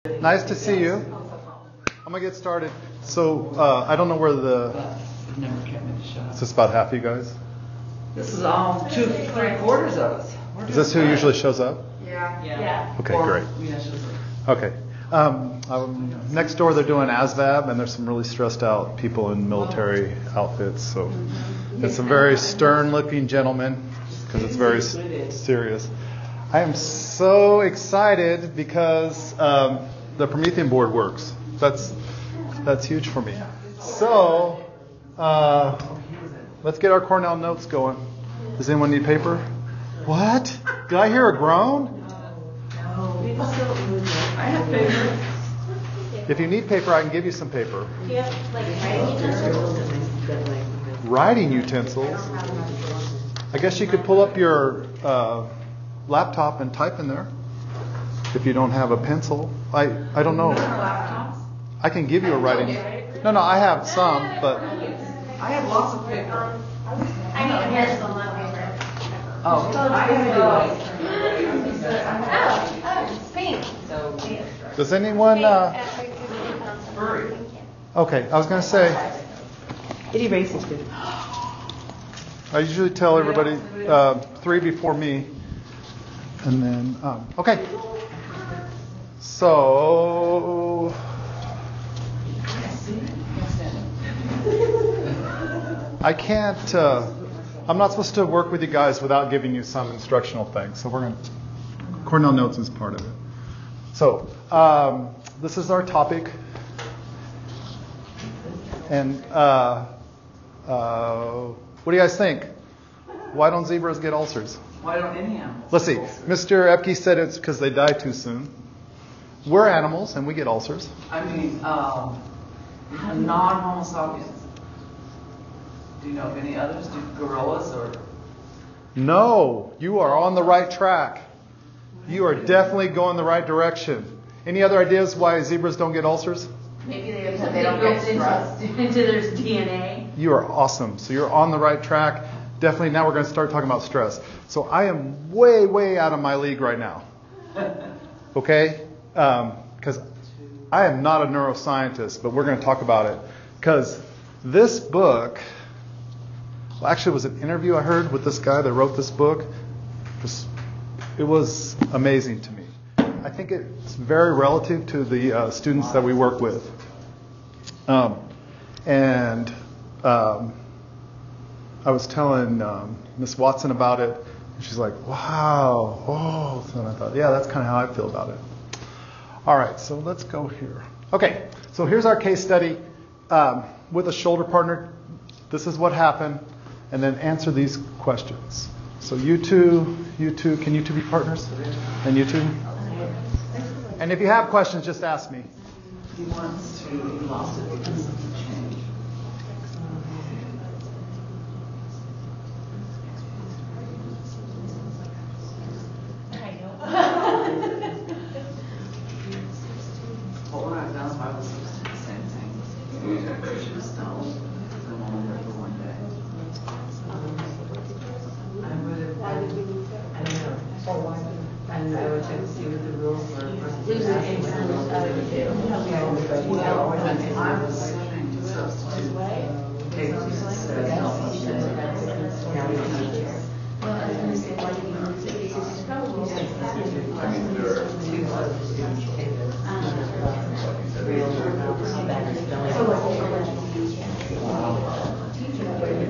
Nice to see you. I'm going to get started. So, I don't know where is this about half you guys? This is 2/3 of us. Is this who usually shows up? Yeah. Okay, great. Okay. Next door they're doing ASVAB, and there's some really stressed out people in military outfits. So it's a very stern looking gentleman because it's very serious. I am so excited because the Promethean board works. That's huge for me. So let's get our Cornell notes going. Does anyone need paper? What? Did I hear a groan? I have paper. If you need paper, I can give you some paper. Do you have writing utensils? Writing utensils? I guess you could pull up your laptop and type in there. If you don't have a pencil. I don't know. I can give you a writing. No, I have some, but. I have lots of paper. I need a pencil, not paper. Oh, I have It's pink. Does anyone? Okay, I was going to say. It erases good. I usually tell everybody 3 before me, and then okay. So I can't. I'm not supposed to work with you guys without giving you some instructional things. So we're going to. Cornell Notes is part of it. So this is our topic, and what do you guys think? Why don't zebras get ulcers? Why don't any animals? Let's see. Mr. Epke said it's because they die too soon. We're animals, and we get ulcers. I mean, non-Homo sapiens. Do you know of any others? Do gorillas or? No, you are on the right track. You are definitely going the right direction. Any other ideas why zebras don't get ulcers? Maybe they don't get stressed into their DNA. You are awesome. So you're on the right track. Definitely now we're going to start talking about stress. So I am way, way out of my league right now. Okay? Because I am not a neuroscientist, but we're going to talk about it. Because this book, well, actually it was an interview I heard with this guy that wrote this book. It was amazing to me. I think it's very relative to the students that we work with. I was telling Miss Watson about it, and she's like, wow, oh. And I thought, yeah, that's kind of how I feel about it. All right, so let's go here. Okay, so here's our case study with a shoulder partner. This is what happened, and then answer these questions. So you two, can you two be partners? And you two? And if you have questions, just ask me. He wants to. He lost it because of the change. What would I have done if I was the same thing? I should have stopped the moment for one day. I would have. I don't know. And I would check to see what the rules were. I was swimming to substitute. Take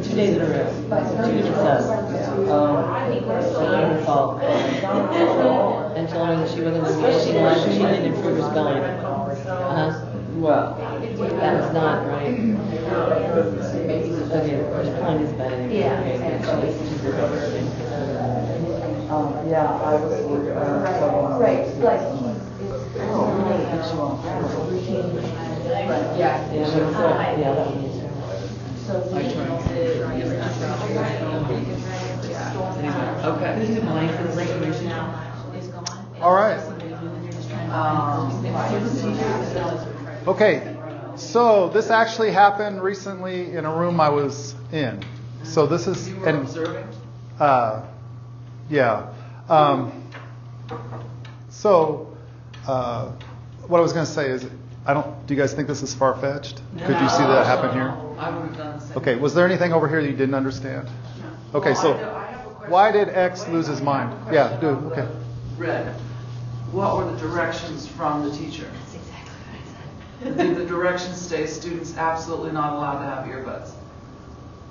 Two days in a row. 2 different tests. Fault. And told her that she wasn't going to get she didn't improve her spelling. Well, that was not right. Okay, the plan is bad anyway. Yeah. yeah, I was. Right, like. Yeah, that one is. Okay. All right. Okay, so this actually happened recently in a room I was in. So this is You were observing? Yeah. So what I was going to say is, do you guys think this is far-fetched? Could you see that happen here? I would have done the same. Okay, was there anything over here that you didn't understand? No. Okay, Well, so I have a question. why did X Wait, lose his I have mind? a question Yeah, do, about okay. the Red. What were the directions from the teacher? That's exactly what I said. Did the directions say students absolutely not allowed to have earbuds?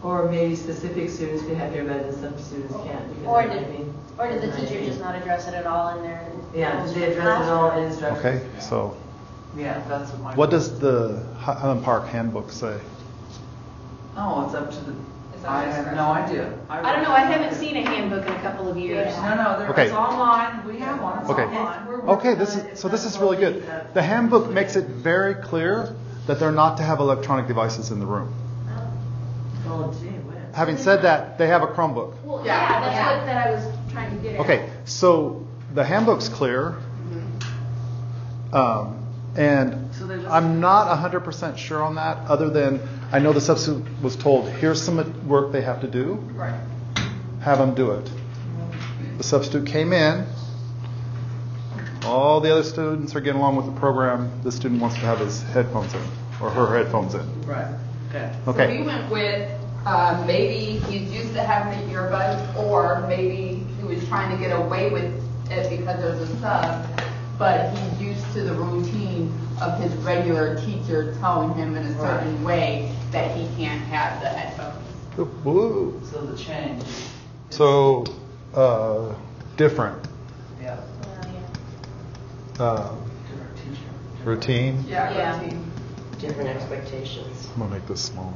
Or maybe specific students can have earbuds and some students can't. because Or of did, timing. or did the teacher just not address it at all in their? Yeah, did they address it all in instructions? Okay, so Yeah, that's what my. what does the Highland Park handbook say? Oh, it's up to the, It's up I to have discretion. no idea. I don't know, I haven't seen a handbook in a couple of years. No, Okay. it's online, we have one, it's Okay. online. Okay, this is really good. The handbook makes it very clear that they're not to have electronic devices in the room. Oh, gee whiz. Having said that, they have a Chromebook. Well, yeah, that's what that I was trying to get at. Okay, so the handbook's clear, and So they just- I'm not 100% sure on that, other than I know the substitute was told, here's some work they have to do, Right. have them do it. The substitute came in, all the other students are getting along with the program, the student wants to have his headphones in, or her headphones in. Right, okay. So Okay, we went with maybe he's used to having the earbuds, or maybe he was trying to get away with it because there's a sub, but he's used to the routine of his regular teacher telling him in a certain way that he can't have the headphones. woo. So the change. So, different Yeah, different teacher. routine. Yeah. Routine. Different expectations. I'm gonna make this smaller.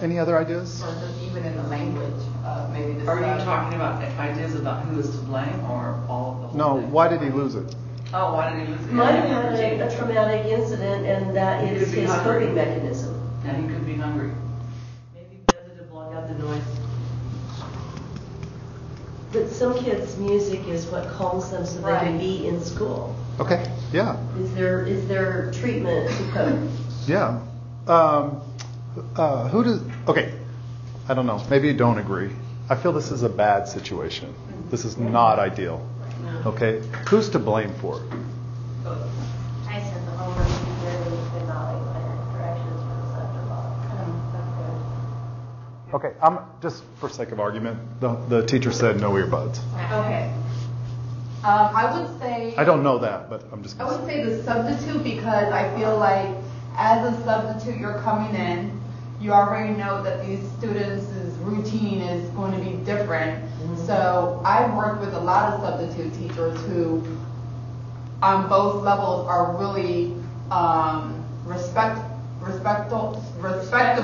Any other ideas? Or just even in the language, maybe the Are you sub. talking about ideas about who is to blame, or all of the whole No, thing? why did he lose it? Oh, why did he lose it? Might have had a traumatic incident, and that He is could be his hungry. coping mechanism. Yeah, he could be hungry. Maybe because to block out the noise. But some kids' music is what calms them so they can Right. be in school. Okay, yeah, Is there treatment to cope? yeah. Okay, I don't know, maybe you don't agree. I feel this is a bad situation. This is not ideal. Okay, who's to blame for it? I sent the homework teacher and he could not like clear directions for the subject. Okay, I'm just for sake of argument, the teacher said no earbuds. Okay. I would say. I don't know that, but I'm just I gonna would say. say the substitute, because I feel like as a substitute, you're coming in, you already know that these students' routine is going to be different. So I've worked with a lot of substitute teachers who, on both levels, are really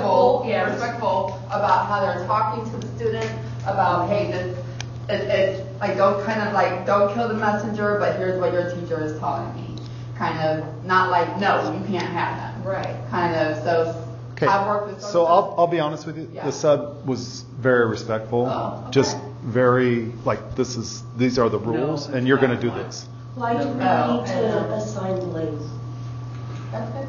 respectful about how they're talking to the student, about, hey, it's like, don't kill the messenger, but here's what your teacher is telling me. Kind of, not like, no, you can't have them. Right. Kind of, so Okay, I've worked with some so of I'll be honest with you. Yeah. The sub was very respectful, Oh, okay. just very like these are the rules, and you're going to do this. Why do we need to assign blame? That's good.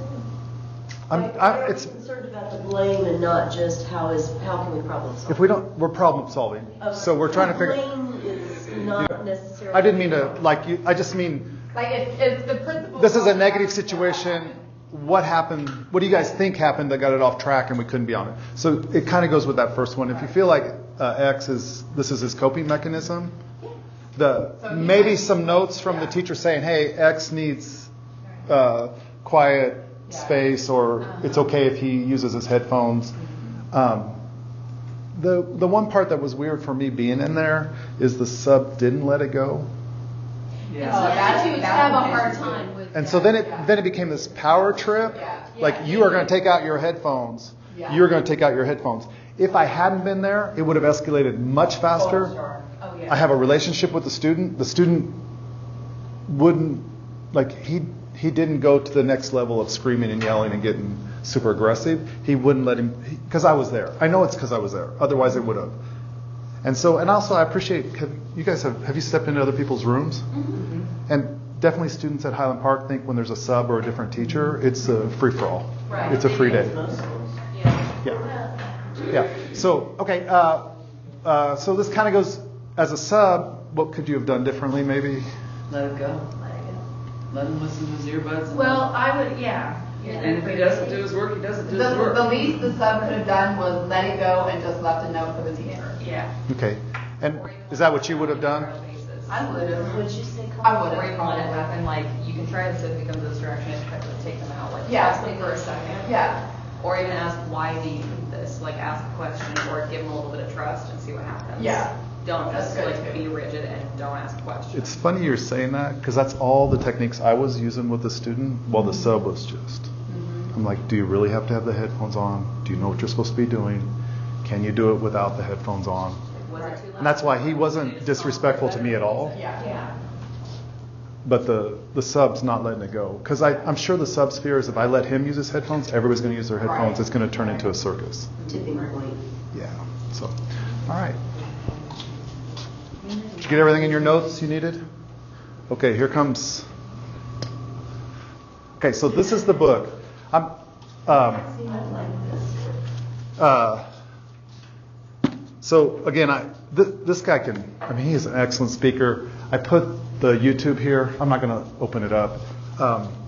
It's I'm concerned about the blame and not just how can we problem solve. if we don't, we're problem solving. So we're trying to figure. Blame is not necessarily. I didn't mean to like you. I just mean Like, it's the principal. this is a negative situation. What happened? What do you guys think happened that got it off track and we couldn't be on it? So it kind of goes with that first one. If you feel like this is his coping mechanism, maybe some notes from the teacher saying, hey, X needs quiet space, or it's okay if he uses his headphones. The one part that was weird for me being in there is the sub didn't let it go. Yeah. Substitutes have a hard time with And that. so then it became this power trip. Like you are going to take out your headphones. You're going to take out your headphones. If I hadn't been there, it would have escalated much faster. Oh, yeah. I have a relationship with the student. The student wouldn't he didn't go to the next level of screaming and yelling and getting super aggressive. He wouldn't let him because I was there. I know it's because I was there. Otherwise, it would have. And also I appreciate. Have you stepped into other people's rooms? Mm-hmm. And definitely students at Highland Park think when there's a sub or a different teacher, it's a free for all. Right. It's a free day. Most schools. Yeah. So okay. So this kind of goes as a sub. What could you have done differently? Maybe. Let it go. Let him listen to his earbuds. Well, I would, yeah. And if he doesn't do his work, he doesn't do his work. The least the sub could have done was let it go and just left a note for the teacher. Yeah. Okay. And is that what you would have done? I would have. Would you say? I would Break have. on it up and like you can try this if it becomes a distraction and kind of take them out. Like Yeah. ask me for a second. Yeah. Or even ask why do you need this? Like ask a question or give them a little bit of trust and see what happens. Yeah. Don't That's just good, like too. be rigid and don't ask questions. It's funny you're saying that because that's all the techniques I was using with the student while the sub was just. I'm like, do you really have to have the headphones on? Do you know what you're supposed to be doing? Can you do it without the headphones on? Was it too loud? And that's why he wasn't disrespectful to me at all. Yeah. But the sub's not letting it go. Because I'm sure the sub's fear is if I let him use his headphones, everybody's going to use their headphones. Right. It's going to turn into a circus. Tipping point. Yeah. So, all right. Did you get everything in your notes you needed? Okay, here comes. Okay, so this is the book. So again, this guy he is an excellent speaker. I put the YouTube here. I'm not going to open it up.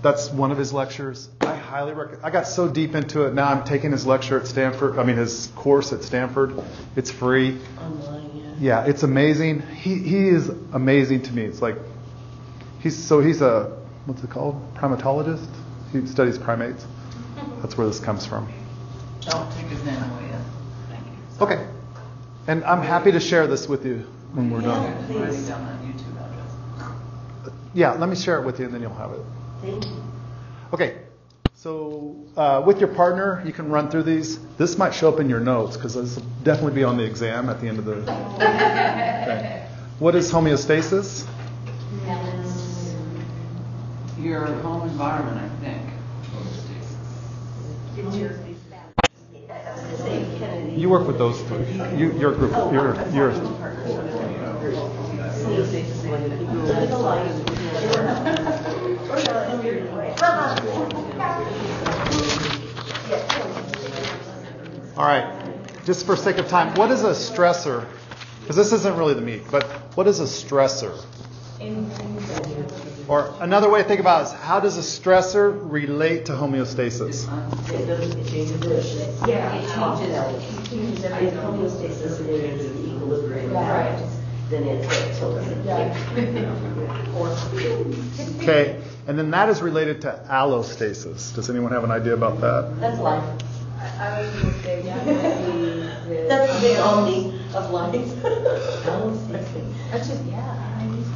That's one of his lectures. I highly recommend. I got so deep into it. Now I'm taking his lecture at Stanford. his course at Stanford. It's free. Online, Yeah, it's amazing. He is amazing to me. It's like he's a what's it called? Primatologist. He studies primates. That's where this comes from. Don't take his name away yet. Thank you. Okay. And I'm happy to share this with you when we're done. Just writing down that YouTube address. Yeah, let me share it with you and then you'll have it. Thank you. Okay. So with your partner, you can run through these. This might show up in your notes because this will definitely be on the exam at the end of the thing. What is homeostasis? Your home environment, I think. You work with those two. Your group. Your All right. Just for sake of time, what is a stressor? Because this isn't really the meat, but what is a stressor? Or another way to think about it is how does a stressor relate to homeostasis? It doesn't change the position. Yeah. It changes everything. If homeostasis is equilibrium, right? Then it's tilted. Okay. And then that is related to allostasis. Does anyone have an idea about that? That's life. I was going to say, That's the big omni of life. That's just, I use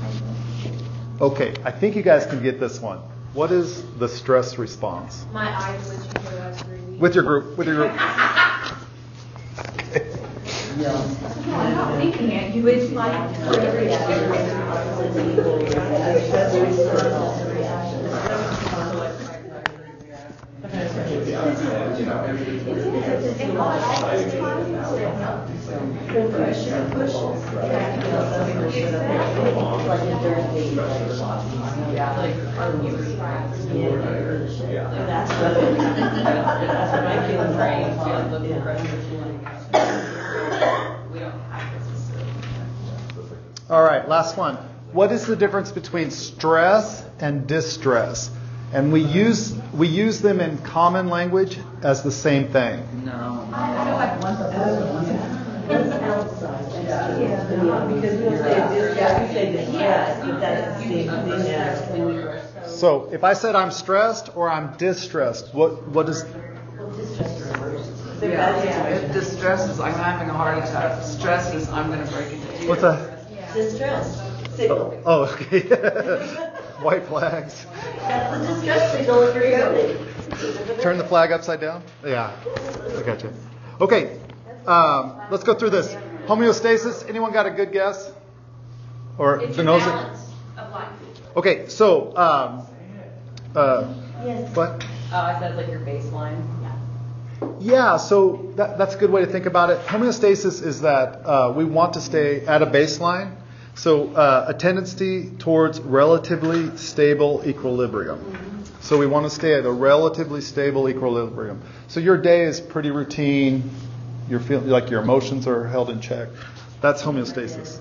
Okay. I think you guys can get this one. What is the stress response? my eyes with you With your group. With your group. I'm not thinking it. You would like All right, last one. What is the difference between stress and distress? And we use them in common language as the same thing. No. So if I said I'm stressed or I'm distressed, what is? Yeah. If distress is I'm having a heart attack, stress is I'm going to break into tears. What's that? Distress signal. Oh, okay. White flags. That's the distress signal if you're feeling. Turn the flag upside down? Yeah, I got you. Okay, let's go through this. Homeostasis, anyone got a good guess? Or it's the your nose? balance of life. Okay, so, Yes. what? Oh, I said like your baseline. Yeah, so that's a good way to think about it. Homeostasis is that we want to stay at a baseline. So a tendency towards relatively stable equilibrium. So we want to stay at a relatively stable equilibrium. So your day is pretty routine. You're feeling like your emotions are held in check. That's homeostasis.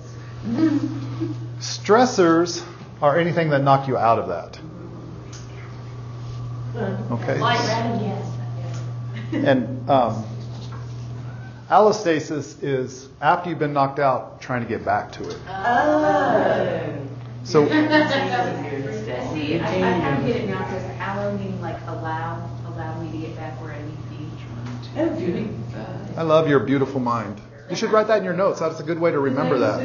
Stressors are anything that knock you out of that. Okay. Light red, yes. And allostasis is after you've been knocked out, trying to get back to it. So See, I kind of get it now because allo meaning like allow me to get back where I need to be. I love your beautiful mind. You should write that in your notes. That's a good way to remember that.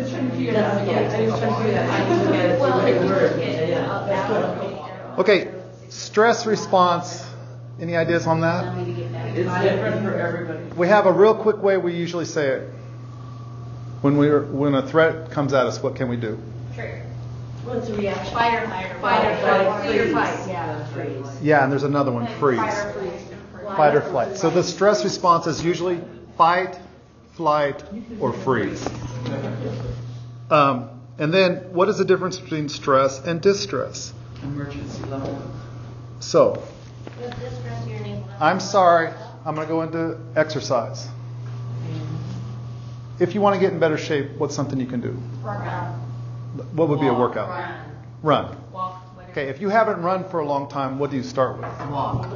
Okay, stress response. Any ideas on that? It's different for everybody. We have a real quick way we usually say it. When a threat comes at us, what can we do? Trigger. What's the reaction? Fight or flight. Yeah, freeze. Yeah, and there's another one, freeze. Fight or flight. So the stress response is usually fight, flight, or freeze. And then what is the difference between stress and distress? Emergency level. So, With distress, your name. I'm sorry, I'm going to go into exercise. If you want to get in better shape, what's something you can do? Workout. What would be a workout? Run. Walk, whatever. Okay, if you haven't run for a long time, what do you start with? Walk.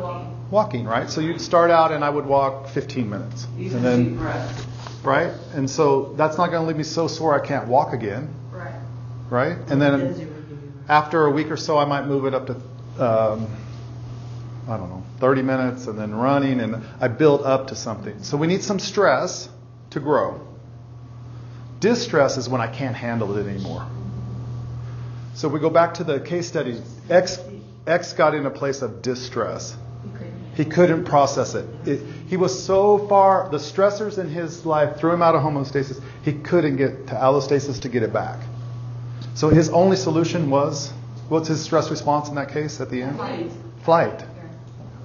Walking, right? So you'd start out and I would walk 15 minutes. Even And then, deep breath. right? And so that's not going to leave me so sore I can't walk again, Right. right? And then after a week or so, I might move it up to, 30 minutes and then running, and I build up to something. So we need some stress to grow. Distress is when I can't handle it anymore. So we go back to the case study. X got in a place of distress. He couldn't process it. He was so far, the stressors in his life threw him out of homeostasis. He couldn't get to allostasis to get it back. So his only solution was, what's his stress response in that case at the end? Flight.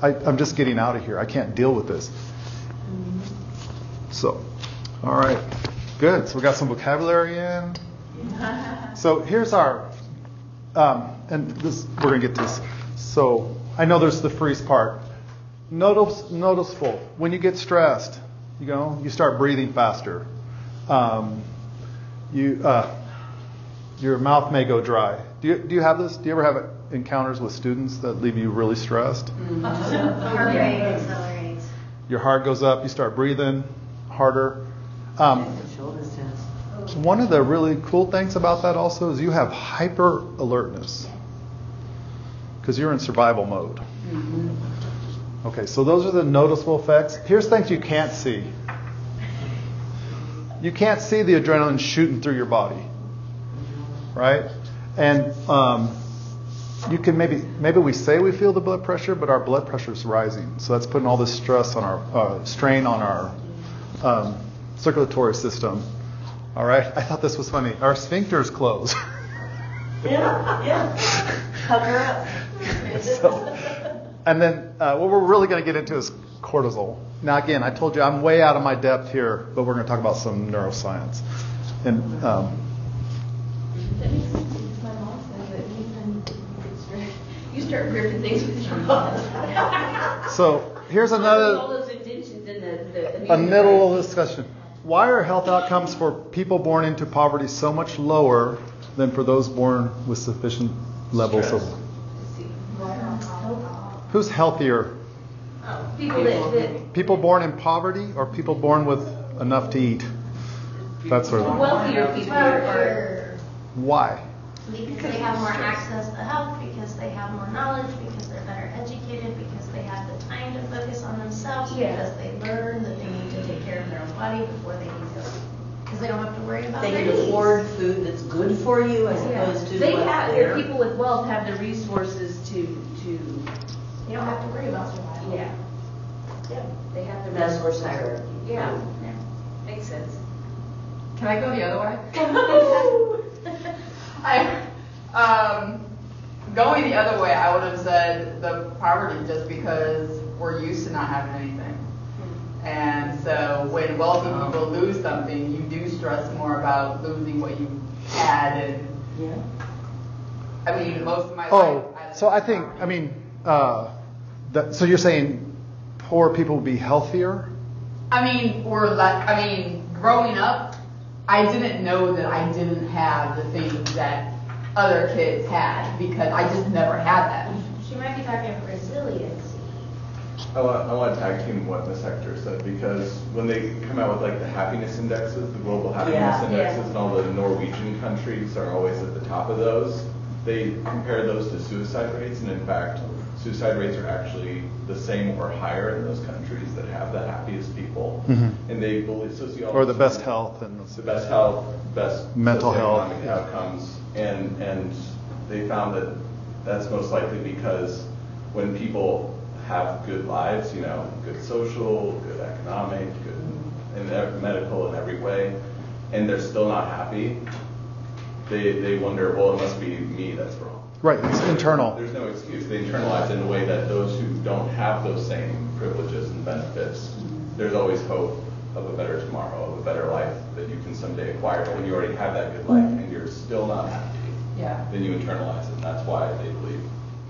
I'm just getting out of here. I can't deal with this. So, all right. Good. So we got some vocabulary in. So here's our, and this we're going to get to this. So I know there's the freeze part. Noticeable. When you get stressed, you start breathing faster. Your mouth may go dry. Do you have this? Do you ever have encounters with students that leave you really stressed? Heart rate accelerates. Your heart goes up. You start breathing harder. One of the really cool things about that also is you have hyper alertness because you're in survival mode. Okay, so those are the noticeable effects. Here's things you can't see. You can't see the adrenaline shooting through your body, right? And you can maybe we say we feel the blood pressure, but our blood pressure is rising. So that's putting all this stress on our strain on our circulatory system. All right, I thought this was funny. Our sphincters close. Yeah. Cover up. So, and then what we're really going to get into is cortisol. Now, again, I told you I'm way out of my depth here, but we're going to talk about some neuroscience. And That makes sense because my mom says that anytime you get stressed, you start gripping things with your mouth. so here's All another those intentions in the a middle discussion. Why are health outcomes for people born into poverty so much lower than for those born with sufficient levels of? Who's healthier? People that People born in poverty or people born with enough to eat? That's sort of wealthier people are. why. Because they have more access to health, because they have more knowledge, because they're better educated, because they have the time to focus on themselves, because they learn that they need to take care of their own body before they need to, because they don't have to worry about They their can needs. afford food that's good for you as opposed to They what's have, there. people with wealth have the resources to. You don't have to worry about survival. Yeah. They have the That's resources. where hierarchy. Yeah. Makes sense. Can I go the other way? Going the other way, I would have said the poverty just because we're used to not having anything. And so when wealthy people lose something, you do stress more about losing what you had. And Yeah. I mean, most of my life. Oh, so I think, so you're saying poor people will be healthier? Growing up, I didn't know that I didn't have the things that other kids had because I just never had that. She might might be talking about resiliency. I want to tag team what Ms. Hector said, because when they come out with like the happiness indexes, the global happiness indexes, and all the Norwegian countries are always at the top of those, they compare those to suicide rates, and in fact, suicide rates are actually the same or higher in those countries that have the happiest people. Mm-hmm. And they believe sociologists, or the best health, and the best health, best mental health outcomes, and they found that that's most likely because when people have good lives, you know, good social, good economic, good in medical in every way, and they're still not happy, they wonder, well, it must be me that's wrong. Right, it's internal. There's no excuse. They internalize it in a way that those who don't have those same privileges and benefits, there's always hope of a better tomorrow, of a better life that you can someday acquire. But when you already have that good life and you're still not happy, then you internalize it. That's why they believe.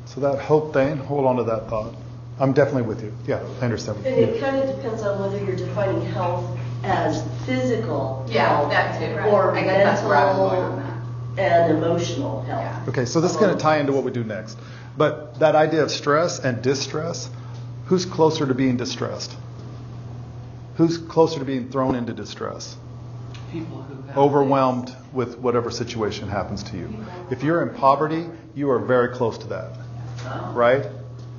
So that hope thing, hold on to that thought. I'm definitely with you. Yeah, I understand. And it kind of depends on whether you're defining health as physical health that too. or I guess that's where I'm going on mental that. and emotional health. Yeah. Okay, so this is going to tie into what we do next. But that idea of stress and distress, who's closer to being distressed? Who's closer to being thrown into distress? People who have Overwhelmed with whatever situation happens to you. If you're in poverty, you are very close to that, right?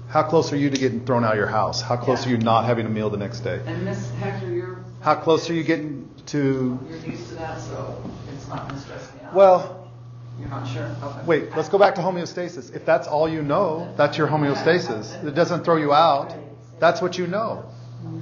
How close are you to getting thrown out of your house? How close are you not having a meal the next day? And Miss Hector, How close are you getting to... You're used to that, so it's not going to stress me out. Well, You're not sure? Okay. wait, let's go back to homeostasis. If that's all you know, that's your homeostasis. It doesn't throw you out. That's what you know,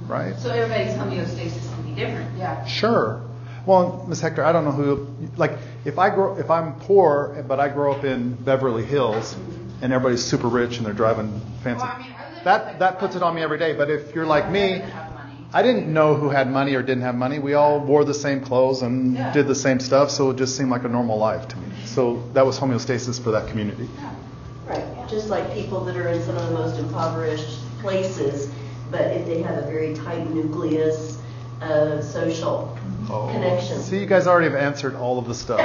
right? So everybody's homeostasis can be different. Yeah. Sure. Well, Ms. Hector, I don't know who... Like, if I'm poor, but I grow up in Beverly Hills, and everybody's super rich and they're driving fancy, Well, I mean, I live that puts it on me every day. But if you're like me, have money. I didn't know who had money or didn't have money. We all wore the same clothes and did the same stuff, so it just seemed like a normal life to me. So that was homeostasis for that community. Right, just like people that are in some of the most impoverished places, but if they have a very tight nucleus of social connection. See, you guys already have answered all of the stuff.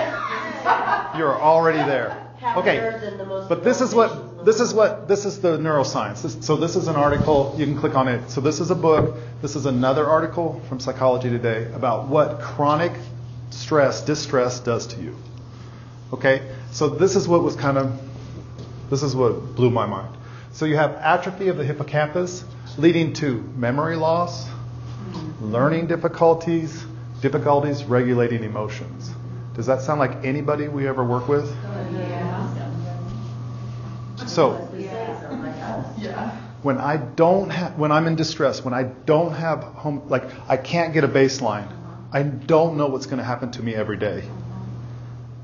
You're already there. Okay, but this is the neuroscience. So this is an article, you can click on it. So this is a book, this is another article from Psychology Today about what chronic distress does to you. Okay, so this is what blew my mind. So you have atrophy of the hippocampus leading to memory loss, learning difficulties regulating emotions. Does that sound like anybody we ever work with? So, when I'm in distress, when I don't have home, like I can't get a baseline, I don't know what's going to happen to me every day.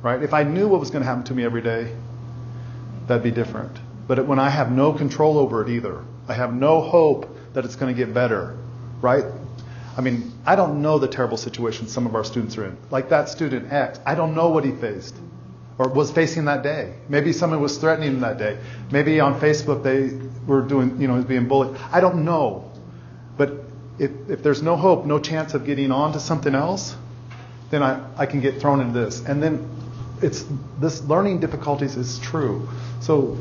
Right? If I knew what was going to happen to me every day, that'd be different. But when I have no control over it either, I have no hope that it's going to get better, right? I mean, I don't know the terrible situation some of our students are in. Like that student X, I don't know what he faced or was facing that day. Maybe someone was threatening him that day. Maybe on Facebook they were doing, he was being bullied. I don't know. But if there's no hope, no chance of getting on to something else, then I can get thrown into this. And then this learning difficulties is true. So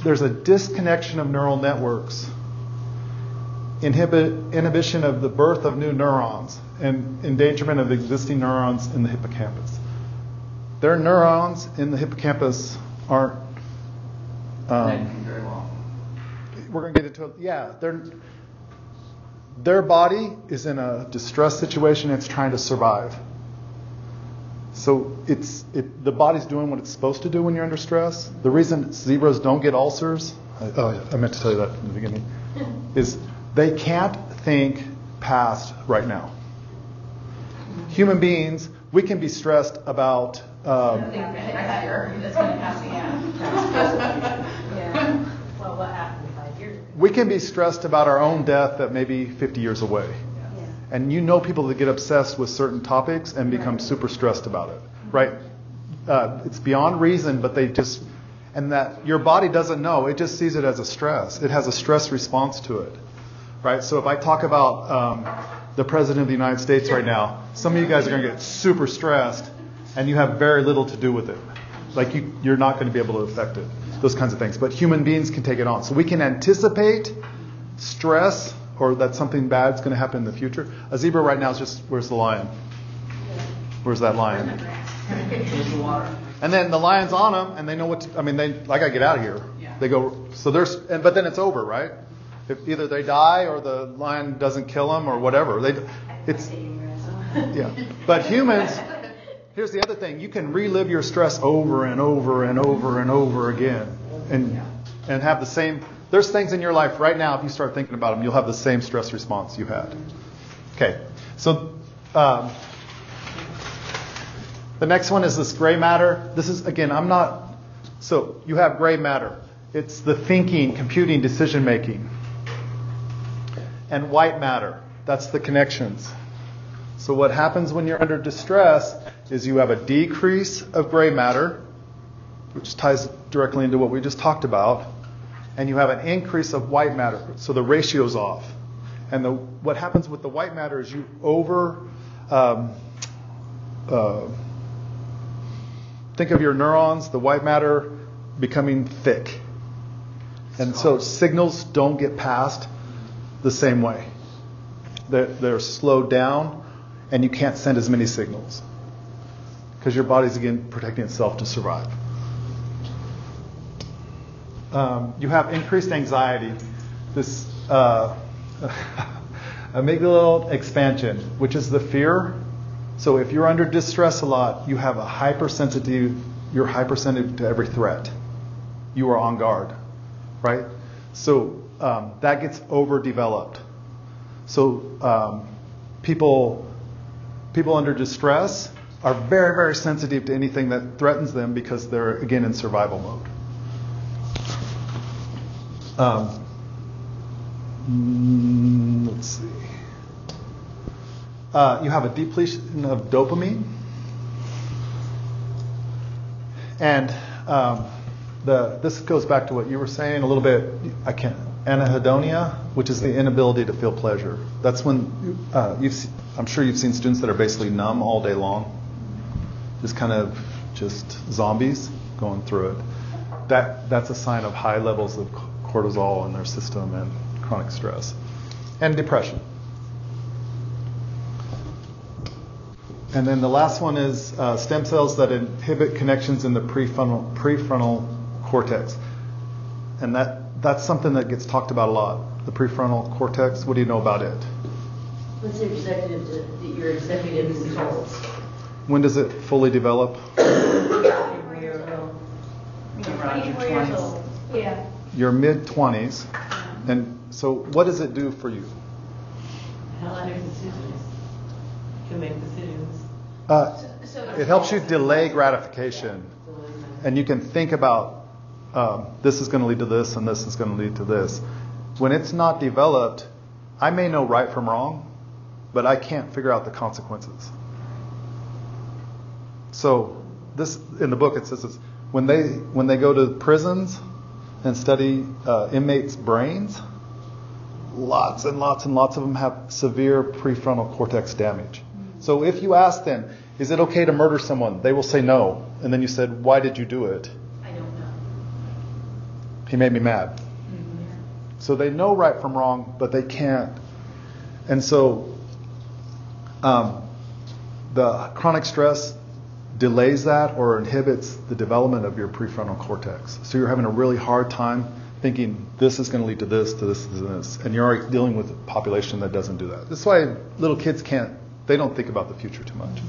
there's a disconnection of neural networks, inhibition of the birth of new neurons, and endangerment of existing neurons in the hippocampus. Their neurons in the hippocampus aren't... very well. We're going to get into it. Yeah, their body is in a distress situation. It's trying to survive. So the body's doing what it's supposed to do when you're under stress. The reason zebras don't get ulcers, I meant to tell you that in the beginning, is they can't think past right now. Human beings, we can be stressed about... That's going to pass me out. Well, what happened 5 years ago? We can be stressed about our own death that may be 50 years away. Yeah. And people that get obsessed with certain topics and become super stressed about it, right? It's beyond reason, but and that your body doesn't know. It just sees it as a stress. It has a stress response to it, right? So if I talk about the President of the United States right now, some of you guys are going to get super stressed, and you have very little to do with it. Like you're not going to be able to affect it. Those kinds of things. But human beings can take it on. So we can anticipate stress or that something bad is going to happen in the future. A zebra right now is just, where's the lion? Where's that lion? There's the water. And then the lion's on them, and they know what to, I gotta get out of here. Yeah. They go, but then it's over, right? If either they die or the lion doesn't kill them or whatever. Yeah. But humans, here's the other thing. You can relive your stress over and over and over and over again. And have the same, there's things in your life right now, if you start thinking about them, you'll have the same stress response you had. Okay. So, the next one is this gray matter. This is, again, so you have gray matter. It's the thinking, computing, decision making. And white matter, that's the connections. So what happens when you're under distress is you have a decrease of gray matter, which ties directly into what we just talked about, and you have an increase of white matter. So the ratio's off. And what happens with the white matter is you think of your neurons, the white matter becoming thick. And so signals don't get passed the same way. They're slowed down, and you can't send as many signals. Because your body's, again, protecting itself to survive. You have increased anxiety. This amygdala expansion, which is the fear. So if you're under distress a lot, you have you're hypersensitive to every threat. You are on guard, right? So that gets overdeveloped. So people under distress are very, very sensitive to anything that threatens them because they're, again, in survival mode. Let's see. You have a depletion of dopamine. And this goes back to what you were saying a little bit. Anhedonia, which is the inability to feel pleasure. That's when I'm sure you've seen students that are basically numb all day long, just zombies going through it. That's a sign of high levels of cortisol in their system and chronic stress and depression. And then the last one is stem cells that inhibit connections in the prefrontal cortex. And that's something that gets talked about a lot. The prefrontal cortex, what do you know about it? What's your executive controls? When does it fully develop? 24 years old. 24 years old. Yeah. Your mid-20s. And so what does it do for you? How I make decisions. To make decisions. It helps you delay gratification. And you can think about this is going to lead to this and this is going to lead to this. When it's not developed, I may know right from wrong, but I can't figure out the consequences. So this in the book it says this, when they go to prisons and study inmates' brains, lots and lots and lots of them have severe prefrontal cortex damage. So if you ask them, is it okay to murder someone? They will say no. And then you said, why did you do it? I don't know. He made me mad. So they know right from wrong, but they can't. And so the chronic stress delays that or inhibits the development of your prefrontal cortex. So you're having a really hard time thinking this is going to lead to this, to this, to this. And you're already dealing with a population that doesn't do that. That's why little kids they don't think about the future too much.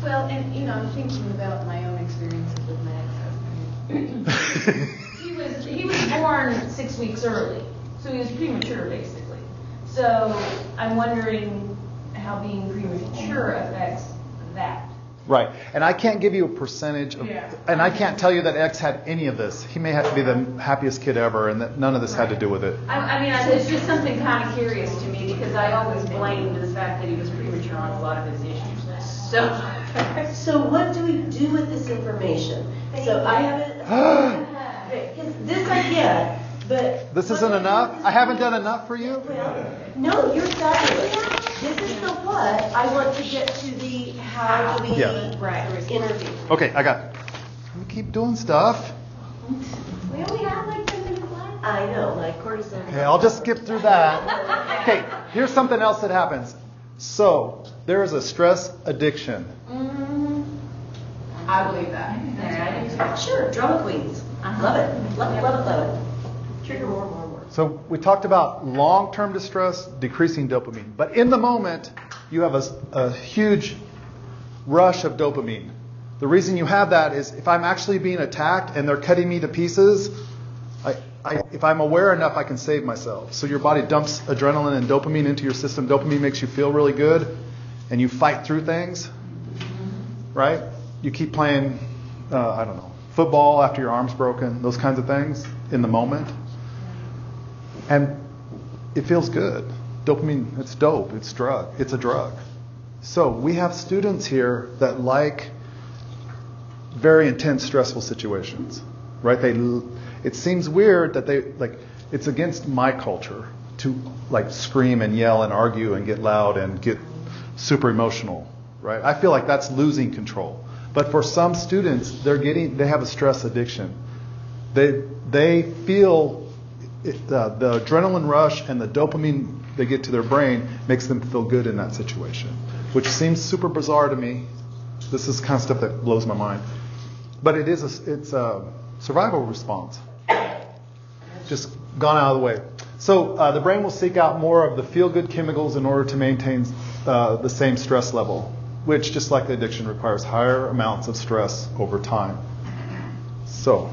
Well, and I'm thinking about my own experiences with my ex-husband. he was born 6 weeks early, so he was premature basically. So I'm wondering how being premature affects that. Right. And I can't give you a percentage of, and I can't tell you that X had any of this. He may have to be the happiest kid ever and that none of this had to do with it. It's just something kind of curious to me because I always blamed the fact that he was premature on a lot of his issues. So what do we do with this information? So I haven't, because this I get, but. This isn't enough? I haven't done enough for you? Well, no, you're fabulous. This is the what. I want to get to the how do we interview. Okay, I got it. keep doing stuff. We only have like 10 minutes left. I know, like cortisone. Okay, I'll just skip through that. Okay, here's something else that happens. So, there is a stress addiction. I believe that. Yeah, I do too. Sure, drama queens. Love it. Love it, love it, love it. Trigger more and more and more. So, we talked about long-term distress, decreasing dopamine. But in the moment, you have a huge rush of dopamine. The reason you have that is if I'm actually being attacked and they're cutting me to pieces, if I'm aware enough, I can save myself. So your body dumps adrenaline and dopamine into your system. Dopamine makes you feel really good, and you fight through things, right? You keep playing, I don't know, football after your arm's broken, those kinds of things in the moment. And it feels good. Dopamine, it's dope, it's a drug. So we have students here that like very intense, stressful situations, right? It seems weird that it's against my culture to like scream and yell and argue and get loud and get super emotional, right? I feel like that's losing control. But for some students, they have a stress addiction. They feel the adrenaline rush and the dopamine they get to their brain makes them feel good in that situation, which seems super bizarre to me. This is kind of stuff that blows my mind. But it's a survival response. Just gone out of the way. So the brain will seek out more of the feel-good chemicals in order to maintain the same stress level, which, just like the addiction, requires higher amounts of stress over time. So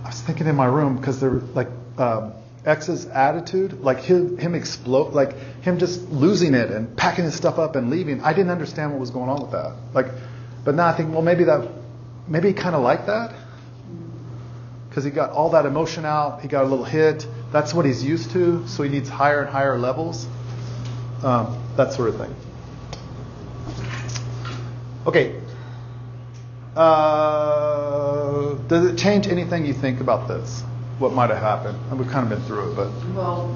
I was thinking in my room, because they're like X's attitude, like him explode, like him just losing it and packing his stuff up and leaving. I didn't understand what was going on with that. But now I think, well, maybe he kind of liked that, because he got all that emotion out. He got a little hit. That's what he's used to. So he needs higher and higher levels. That sort of thing. Okay. Does it change anything you think about this? What might have happened? And we've kind of been through it, but. Well,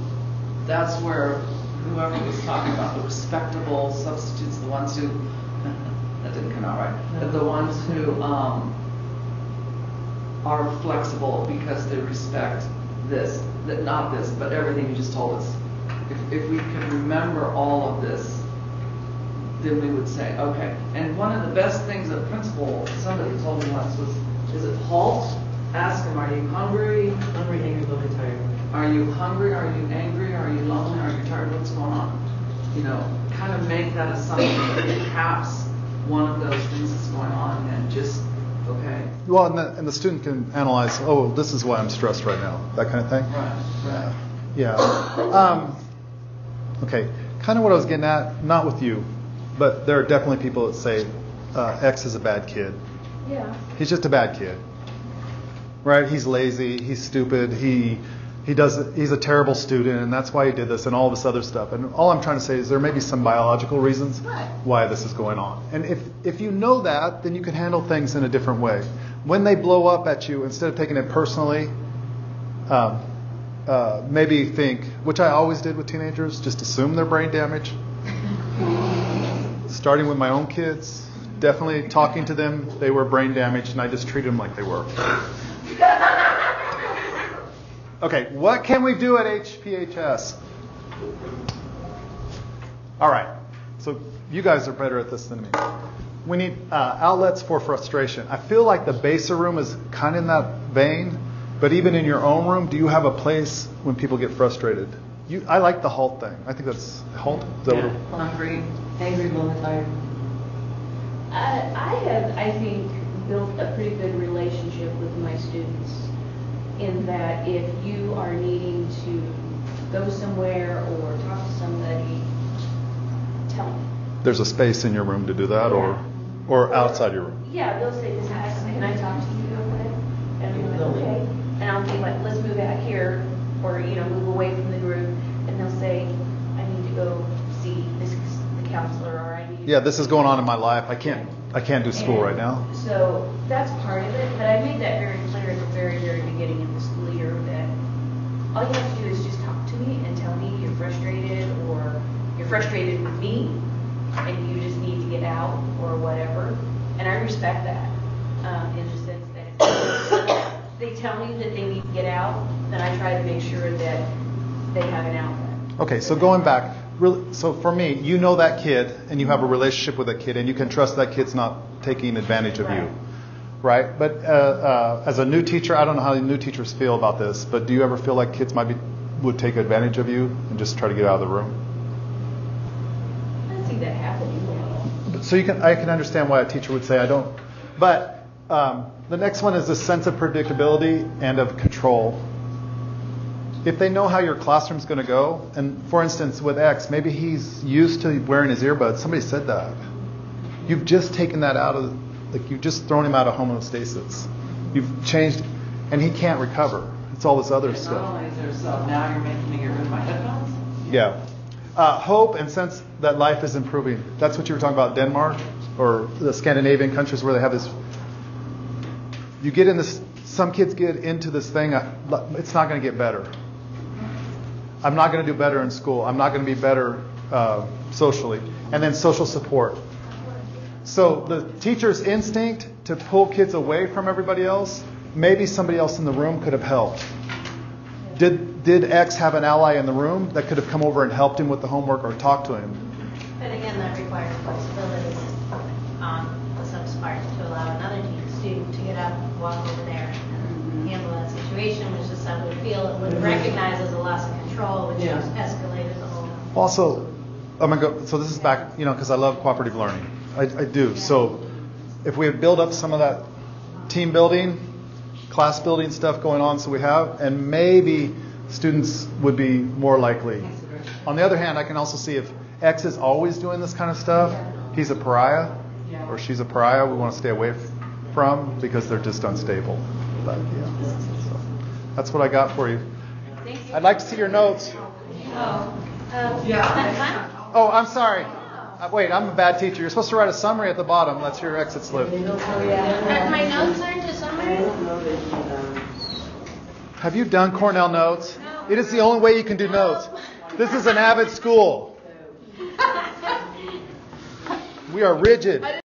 that's where whoever was talking about the respectable substitutes, the ones who, that didn't come out right, but the ones who are flexible because they respect this, not this, but everything you just told us. If we can remember all of this, then we would say, okay. And one of the best things that principal, somebody told me once was, is it halt? Ask them, are you hungry? Hungry, angry, lonely, tired. Are you hungry? Are you angry? Are you lonely? Are you tired? What's going on? Kind of make that assumption that perhaps one of those things is going on, and just, okay. Well, and the student can analyze, oh, this is why I'm stressed right now, that kind of thing. Right. Yeah. Okay. Kind of what I was getting at, not with you, but there are definitely people that say X is a bad kid. Yeah. He's just a bad kid. Right? He's lazy, he's stupid, he's a terrible student, and that's why he did this, and all this other stuff. And all I'm trying to say is there may be some biological reasons why this is going on. And if you know that, then you can handle things in a different way. When they blow up at you, instead of taking it personally, maybe think, which I always did with teenagers, just assume they're brain damage. Starting with my own kids, definitely talking to them, they were brain damaged, and I just treated them like they were. Okay, what can we do at HPHS? All right, so you guys are better at this than me. We need outlets for frustration. I feel like the Baser room is kind of in that vein, but even in your own room, do you have a place when people get frustrated? I like the halt thing. I think that's halt. Is that what Hungry. Angry, lonely, tired. I have, I think, built a pretty good relationship with my students, in that if you are needing to go somewhere or talk to somebody, tell me. There's a space in your room to do that, or outside your room? Yeah, they'll say, can I talk to you real quick? And I'm like, okay. And I'll be like, let's move out here, or move away from the group. And they'll say, I need to go see the counselor, or I need to. Yeah, this is going on in my life. I can't do school right now. So that's part of it, but I made that very clear at the very, very beginning of the school year that all you have to do is just talk to me and tell me you're frustrated, or you're frustrated with me and you just need to get out or whatever. And I respect that. interested that if they tell me that they need to get out, then I try to make sure that they have an outlet. Okay, so going back, so for me, you know that kid and you have a relationship with that kid and you can trust that kid's not taking advantage of you, right? But as a new teacher, I don't know how the new teachers feel about this, but do you ever feel like kids would take advantage of you and just try to get out of the room? I see that happening. So I can understand why a teacher would say I don't. But the next one is the sense of predictability and of control. If they know how your classroom's going to go, and for instance with X, maybe he's used to wearing his earbuds. Somebody said that. You've just taken that out of, like you've just thrown him out of homeostasis. You've changed, and he can't recover. It's all this other stuff. Not only is there stuff, now you're making me get rid of my headphones? Yeah. Hope and sense that life is improving. That's what you were talking about, Denmark or the Scandinavian countries where they have this. You get in this, some kids get into this thing, it's not going to get better. I'm not going to do better in school. I'm not going to be better socially. And then social support. So the teacher's instinct to pull kids away from everybody else, maybe somebody else in the room could have helped. Did X have an ally in the room that could have come over and helped him with the homework or talked to him? But again, that requires flexibility on the sub's part to allow another student to get up, walk over there, and handle that situation, which the sub would feel it would recognize as a loss of control, which has escalated the whole. Also, I'm gonna go. So this is back, because I love cooperative learning. I do. Yeah. So if we had built up some of that team building, class building stuff going on, so we have, and maybe students would be more likely. On the other hand, I can also see if X is always doing this kind of stuff, he's a pariah, or she's a pariah. We want to stay away from because they're just unstable. But yeah, so that's what I got for you. I'd like to see your notes. Oh, I'm sorry. Wait, I'm a bad teacher. You're supposed to write a summary at the bottom. That's your exit slip. My notes aren't a summary? Have you done Cornell notes? It is the only way you can do notes. This is an Avid school. We are rigid.